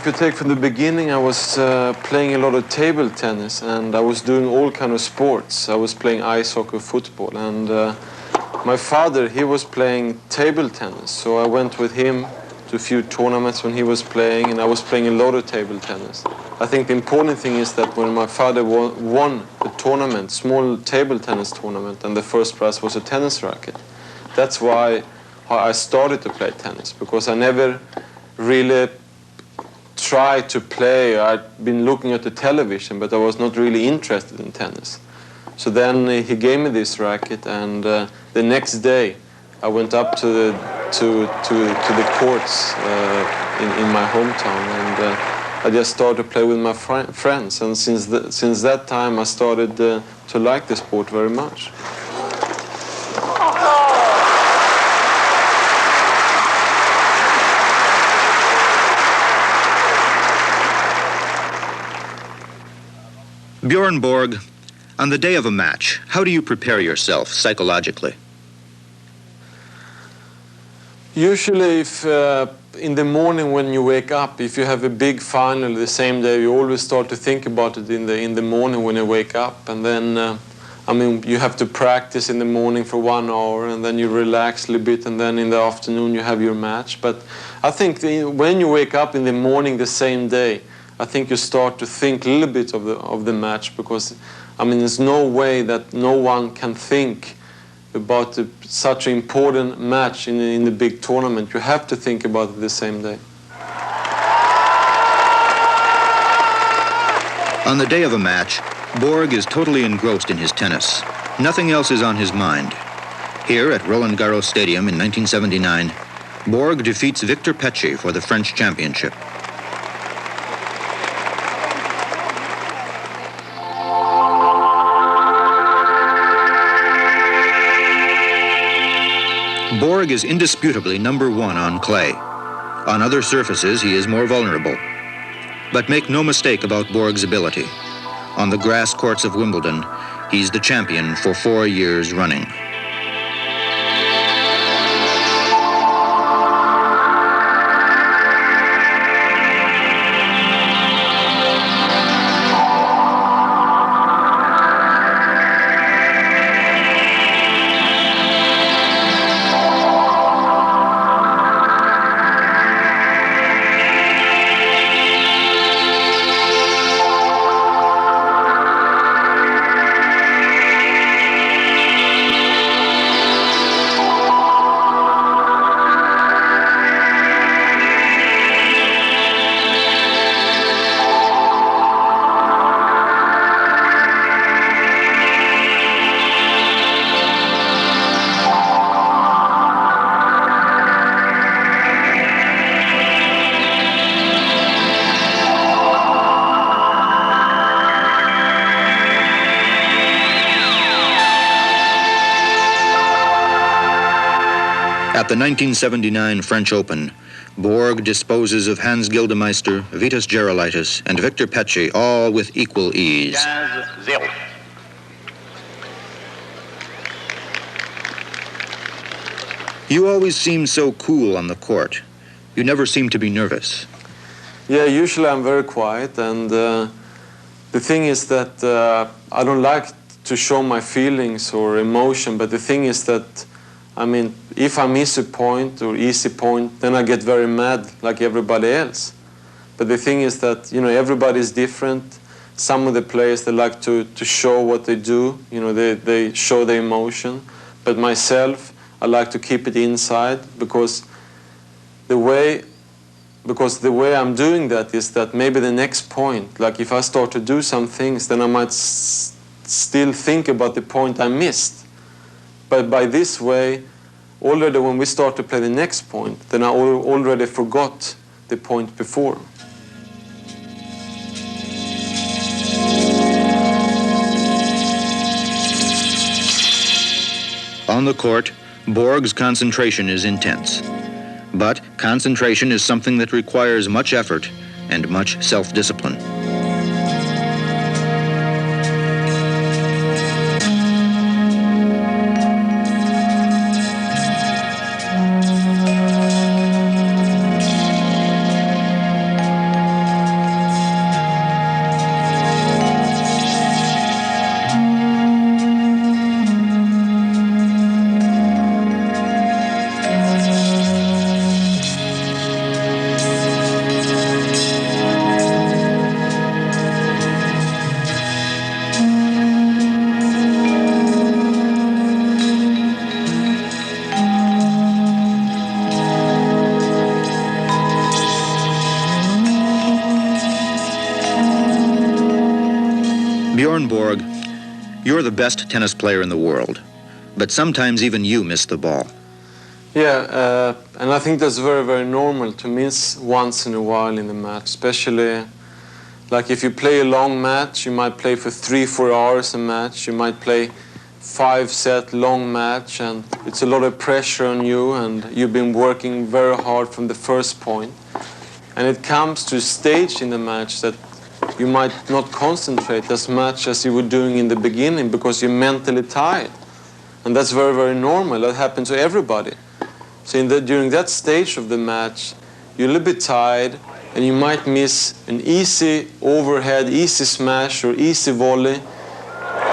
you take from the beginning, I was playing a lot of table tennis, and I was doing all kind of sports. I was playing ice hockey, football, and my father, he was playing table tennis, so I went with him to a few tournaments when he was playing, and I was playing a lot of table tennis. I think the important thing is that when my father won a tournament, small table tennis tournament, and the first prize was a tennis racket, that's why I started to play tennis, because I never really tried to play. I'd been looking at the television, but I was not really interested in tennis. So then he gave me this racket, and the next day I went up to the courts in my hometown, and I just started to play with my friends. And since that time, I started to like the sport very much. Bjorn Borg, on the day of a match, how do you prepare yourself psychologically? Usually, if in the morning when you wake up, if you have a big final the same day, you always start to think about it in the morning when you wake up. And then, I mean, you have to practice in the morning for 1 hour, and then you relax a little bit, and then in the afternoon you have your match. But I think when you wake up in the morning the same day, I think you start to think a little bit of the match, because, I mean, there's no way that no one can think about such an important match in the big tournament. You have to think about it the same day. On the day of a match, Borg is totally engrossed in his tennis. Nothing else is on his mind. Here at Roland Garros Stadium in 1979, Borg defeats Victor Pecci for the French championship. Borg is indisputably #1 on clay. On other surfaces, he is more vulnerable. But make no mistake about Borg's ability. On the grass courts of Wimbledon, he's the champion for 4 years running. At the 1979 French Open, Borg disposes of Hans Gildemeister, Vitas Gerulaitis, and Victor Pecci, all with equal ease. 15-0. You always seem so cool on the court. You never seem to be nervous. Yeah, usually I'm very quiet, and the thing is that I don't like to show my feelings or emotion, but the thing is that, I mean, if I miss a point or easy point, then I get very mad like everybody else. But the thing is that, you know, everybody is different. Some of the players, they like to show what they do, you know, they show their emotion. But myself, I like to keep it inside, because the way I'm doing that is that maybe the next point, like if I start to do some things, then I might still think about the point I missed. But by this way, already when we start to play the next point, then I already forgot the point before. On the court, Borg's concentration is intense. But concentration is something that requires much effort and much self-discipline. You're the best tennis player in the world, but sometimes even you miss the ball. Yeah, and I think that's very, very normal to miss once in a while in the match, especially like if you play a long match, you might play for 3-4 hours a match, you might play 5-set long match, and it's a lot of pressure on you, and you've been working very hard from the first point. And it comes to a stage in the match that you might not concentrate as much as you were doing in the beginning because you're mentally tired. And that's very, very normal. That happens to everybody. So during that stage of the match, you're a little bit tired, and you might miss an easy overhead, easy smash, or easy volley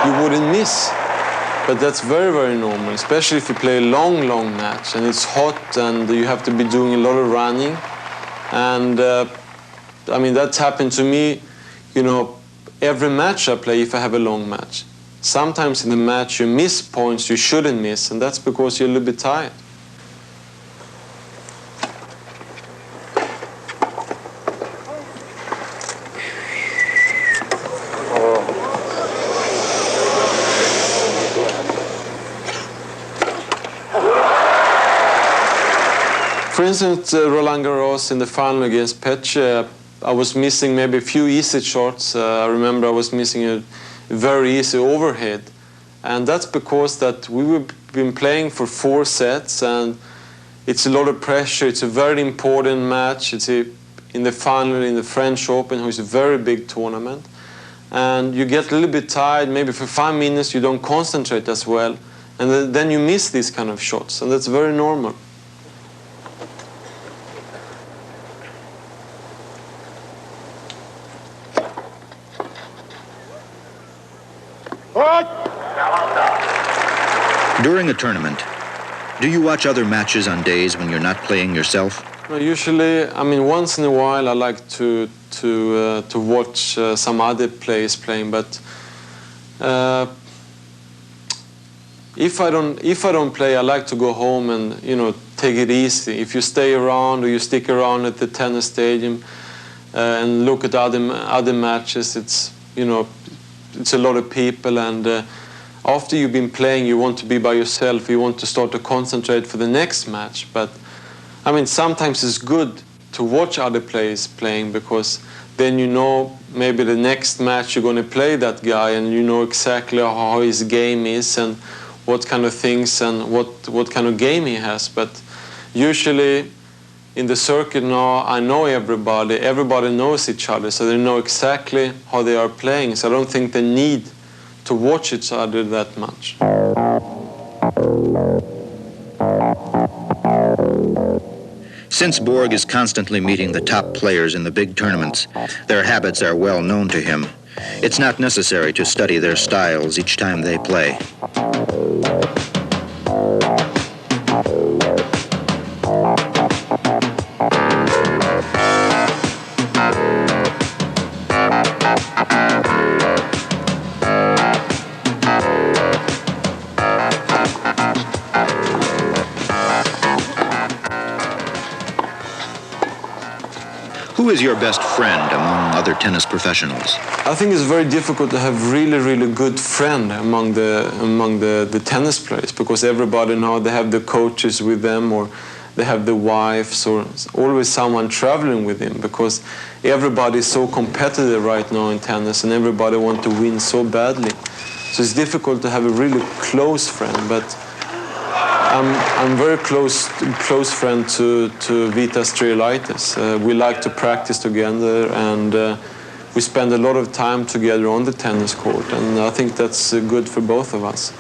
you wouldn't miss. But that's very, very normal, especially if you play a long, long match, and it's hot, and you have to be doing a lot of running. And, I mean, that's happened to me, you know, every match I play if I have a long match. Sometimes in the match you miss points you shouldn't miss, and that's because you're a little bit tired. For instance, Roland Garros in the final against Petche, I was missing maybe a few easy shots. I remember I was missing a very easy overhead. And that's because that we've been playing for 4 sets, and it's a lot of pressure. It's a very important match. It's in the final in the French Open, which is a very big tournament. And you get a little bit tired. Maybe for 5 minutes you don't concentrate as well. And then you miss these kind of shots, and that's very normal. During a tournament, do you watch other matches on days when you're not playing yourself? Usually, I mean, once in a while I like to watch some other players playing, but if I don't play, I like to go home and, you know, take it easy. If you stay around or you stick around at the tennis stadium and look at other matches, it's, you know, it's a lot of people, and after you've been playing, you want to be by yourself. You want to start to concentrate for the next match. But I mean, sometimes it's good to watch other players playing, because then you know maybe the next match you're going to play that guy, and you know exactly how his game is and what kind of things and what kind of game he has. But usually in the circuit now, I know everybody. Everybody knows each other, so they know exactly how they are playing. So I don't think they need to watch each other that much. Since Borg is constantly meeting the top players in the big tournaments, their habits are well known to him. It's not necessary to study their styles each time they play. Who is your best friend among other tennis professionals? I think it's very difficult to have really, really good friend among the tennis players, because everybody now, they have the coaches with them, or they have the wives, or always someone traveling with them, because everybody is so competitive right now in tennis, and everybody wants to win so badly. So it's difficult to have a really close friend, but I'm very close friend to Vitas Triolaitis. We like to practice together, and we spend a lot of time together on the tennis court, and I think that's good for both of us.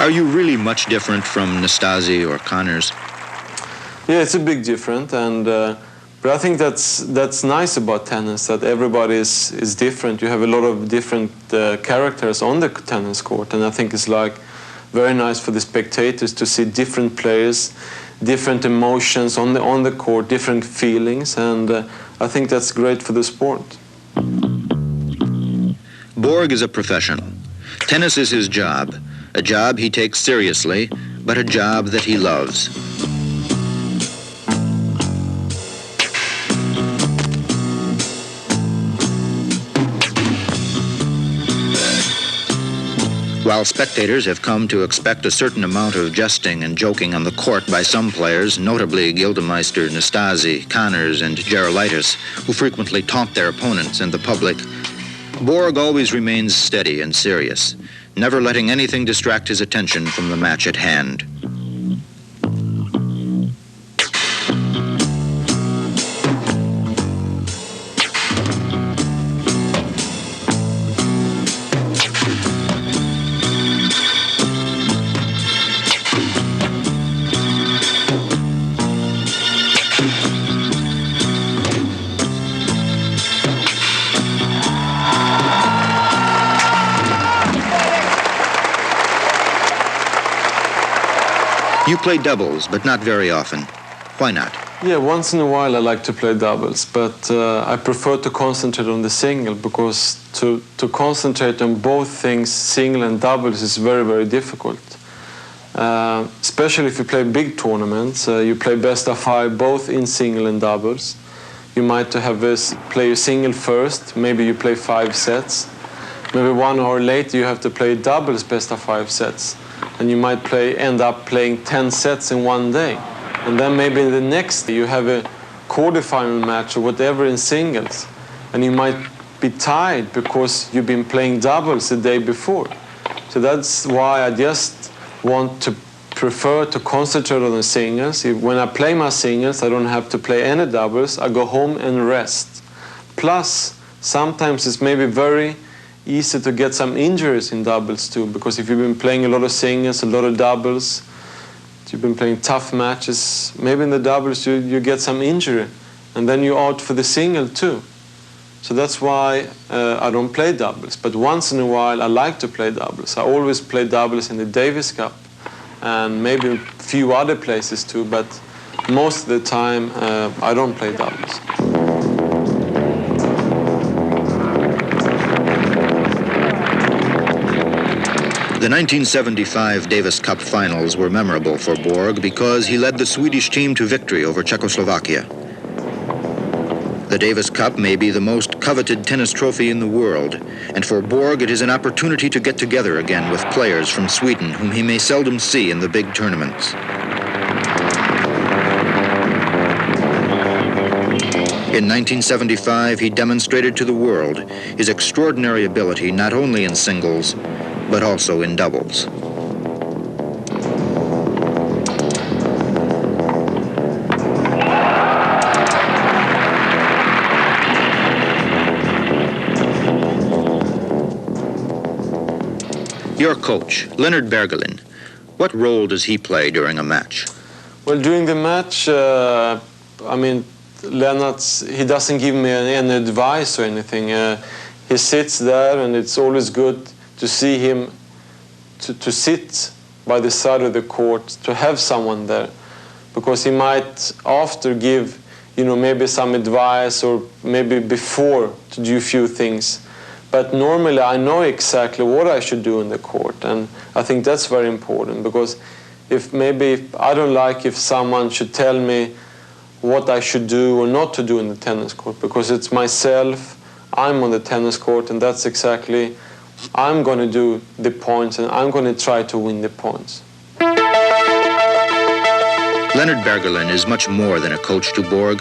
Are you really much different from Nastase or Connors? Yeah, it's a big difference, and but I think that's nice about tennis, that everybody is different. You have a lot of different characters on the tennis court, and I think it's like very nice for the spectators to see different players, different emotions on the court, different feelings, and I think that's great for the sport. Borg is a professional. Tennis is his job, a job he takes seriously, but a job that he loves. While spectators have come to expect a certain amount of jesting and joking on the court by some players, notably Gildemeister, Nastasi, Connors, and Gerolaitis, who frequently taunt their opponents and the public, Borg always remains steady and serious, never letting anything distract his attention from the match at hand. You play doubles, but not very often. Why not? Yeah, once in a while I like to play doubles, but I prefer to concentrate on the single because to concentrate on both things, single and doubles, is very, very difficult. Especially if you play big tournaments, you play best of 5 both in single and doubles. You might have play a single first, maybe you play 5 sets. Maybe 1 hour later you have to play doubles best of 5 sets. And you might end up playing 10 sets in one day. And then maybe in the next day you have a quarterfinal match or whatever in singles. And you might be tired because you've been playing doubles the day before. So that's why I just want to prefer to concentrate on the singles. When I play my singles, I don't have to play any doubles. I go home and rest. Plus, sometimes it's maybe very easy to get some injuries in doubles too, because if you've been playing a lot of singles, a lot of doubles, you've been playing tough matches, maybe in the doubles you get some injury, and then you're out for the single too. So that's why I don't play doubles. But once in a while I like to play doubles. I always play doubles in the Davis Cup and maybe a few other places too, but most of the time I don't play doubles. The 1975 Davis Cup finals were memorable for Borg because he led the Swedish team to victory over Czechoslovakia. The Davis Cup may be the most coveted tennis trophy in the world, and for Borg it is an opportunity to get together again with players from Sweden whom he may seldom see in the big tournaments. In 1975, he demonstrated to the world his extraordinary ability not only in singles, but also in doubles. Your coach, Leonard Bergelin, what role does he play during a match? Well, during the match, Leonard, he doesn't give me any advice or anything. He sits there, and it's always good to see him, to sit by the side of the court, to have someone there, because he might after give, maybe some advice or maybe before to do a few things. But normally I know exactly what I should do in the court, and I think that's very important, because if I don't like if someone should tell me what I should do or not to do in the tennis court, because it's myself, I'm on the tennis court, and that's exactly, I'm going to do the points and I'm going to try to win the points. Leonard Bergelin is much more than a coach to Borg.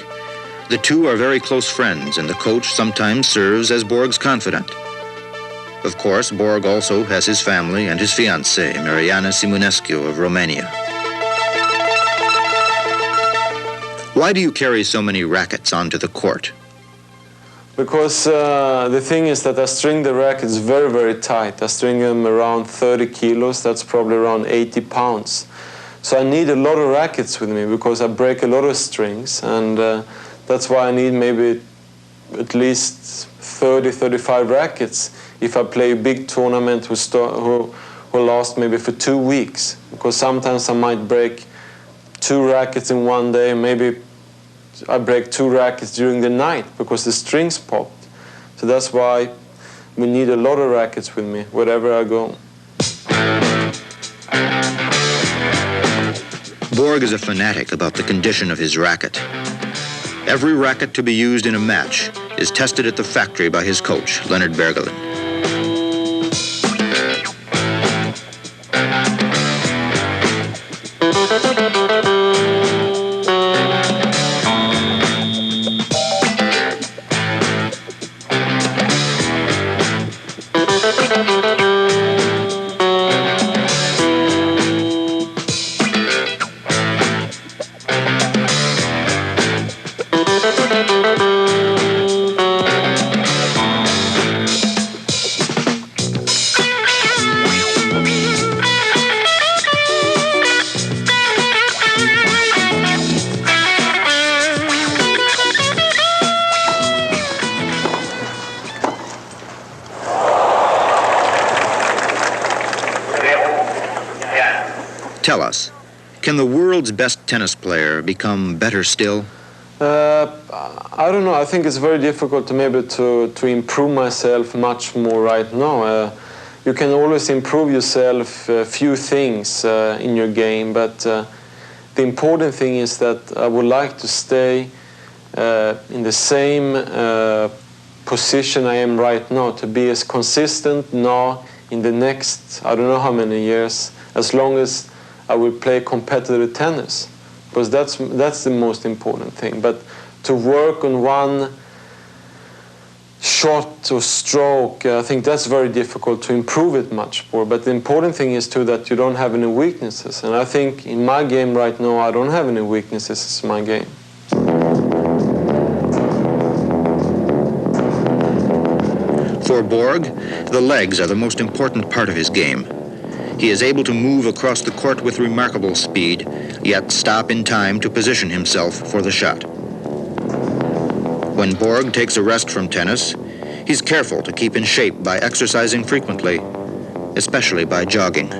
The two are very close friends, and the coach sometimes serves as Borg's confidant. Of course, Borg also has his family and his fiancée, Mariana Simonescu of Romania. Why do you carry so many rackets onto the court? Because the thing is that I string the rackets very, very tight. I string them around 30 kilos, that's probably around 80 pounds. So I need a lot of rackets with me because I break a lot of strings, and that's why I need maybe at least 30, 35 rackets if I play a big tournament who last maybe for 2 weeks. Because sometimes I might break 2 rackets in one day, maybe I break 2 rackets during the night because the strings popped. So that's why we need a lot of rackets with me wherever I go. Borg is a fanatic about the condition of his racket. Every racket to be used in a match is tested at the factory by his coach, Leonard Bergelin. Tell us, can the world's best tennis player become better still? I don't know. I think it's very difficult to maybe to improve myself much more right now. You can always improve yourself a few things in your game, but the important thing is that I would like to stay in the same position I am right now, to be as consistent now in the next, I don't know how many years, as long as I will play competitive tennis, because that's the most important thing. But to work on one shot or stroke, I think that's very difficult to improve it much more. But the important thing is too that you don't have any weaknesses. And I think in my game right now, I don't have any weaknesses in my game. For Borg, the legs are the most important part of his game. He is able to move across the court with remarkable speed, yet stop in time to position himself for the shot. When Borg takes a rest from tennis, he's careful to keep in shape by exercising frequently, especially by jogging.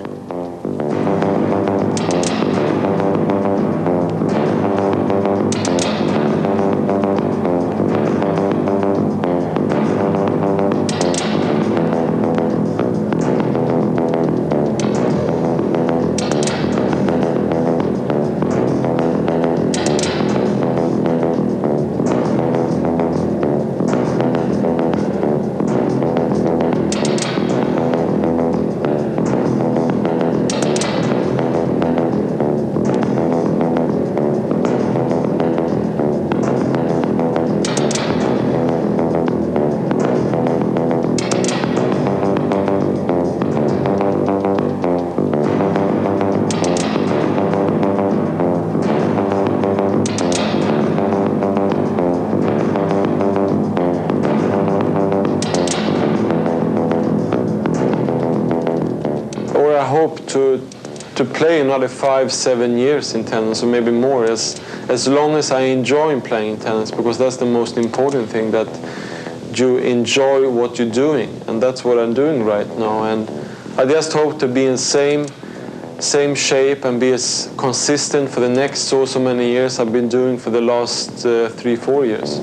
I hope to play another 5-7 years in tennis, or maybe more, as long as I enjoy playing tennis, because that's the most important thing, that you enjoy what you're doing, and that's what I'm doing right now. And I just hope to be in same shape and be as consistent for the next so many years I've been doing for the last 3-4 years.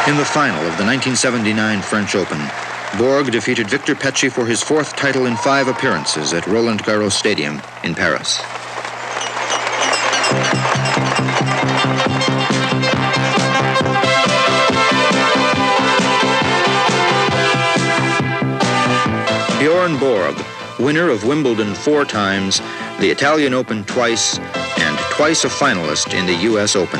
In the final of the 1979 French Open, Borg defeated Victor Pecci for his fourth title in 5 appearances at Roland Garros Stadium in Paris. Bjorn Borg, winner of Wimbledon 4 times, the Italian Open twice, and twice a finalist in the U.S. Open.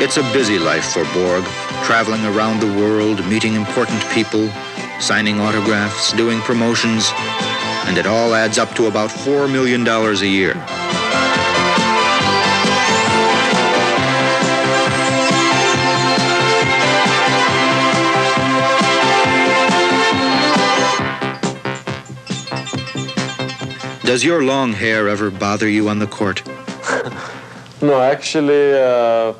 It's a busy life for Borg, traveling around the world, meeting important people, signing autographs, doing promotions, and it all adds up to about $4 million a year. Does your long hair ever bother you on the court? No, actually,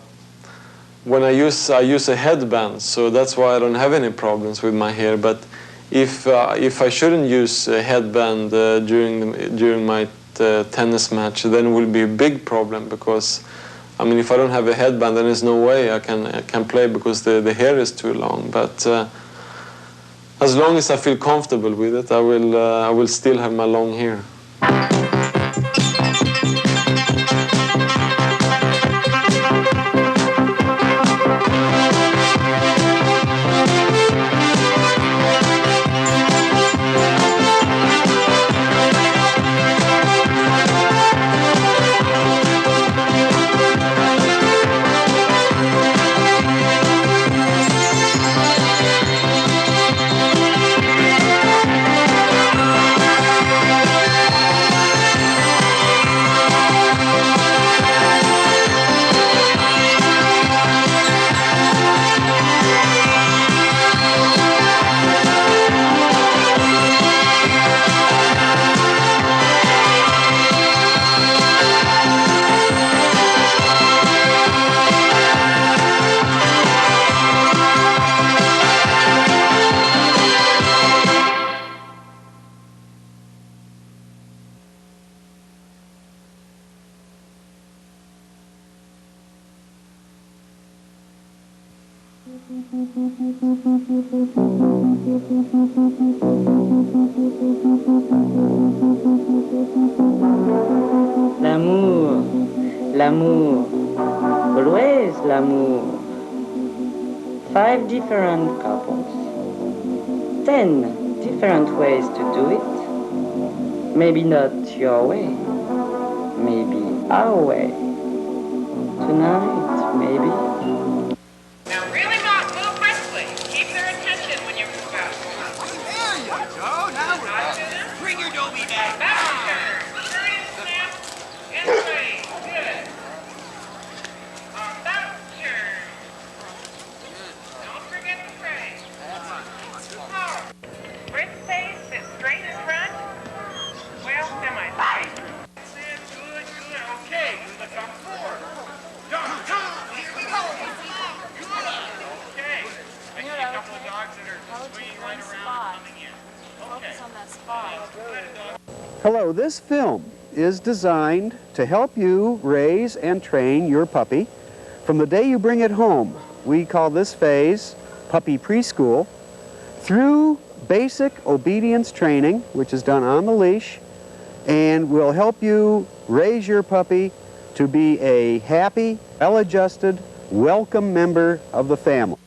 when I use a headband, so that's why I don't have any problems with my hair. But if I shouldn't use a headband during my tennis match, then it will be a big problem, because I mean, if I don't have a headband, then there's no way I can play, because the hair is too long. But as long as I feel comfortable with it, I will still have my long hair. L'amour, l'amour, always l'amour. 5 different couples, 10 different ways to do it. Maybe not your way, maybe our way. Tonight, maybe. Now really move quickly. Keep their attention when you move out. There you go. Now we're bring your Dobie back. That's your turn. Turn and snap and play. Good. That's your turn. Don't forget the phrase. Oh. Sprint space, sit straight in front. Well, semi-straight. Good, good. Okay, look on 4. Here we go. Okay. I see a couple of dogs that are swinging right around and coming in. Okay. Focus on that spot. Hello, this film is designed to help you raise and train your puppy from the day you bring it home. We call this phase puppy preschool, through basic obedience training, which is done on the leash, and will help you raise your puppy to be a happy, well-adjusted, welcome member of the family.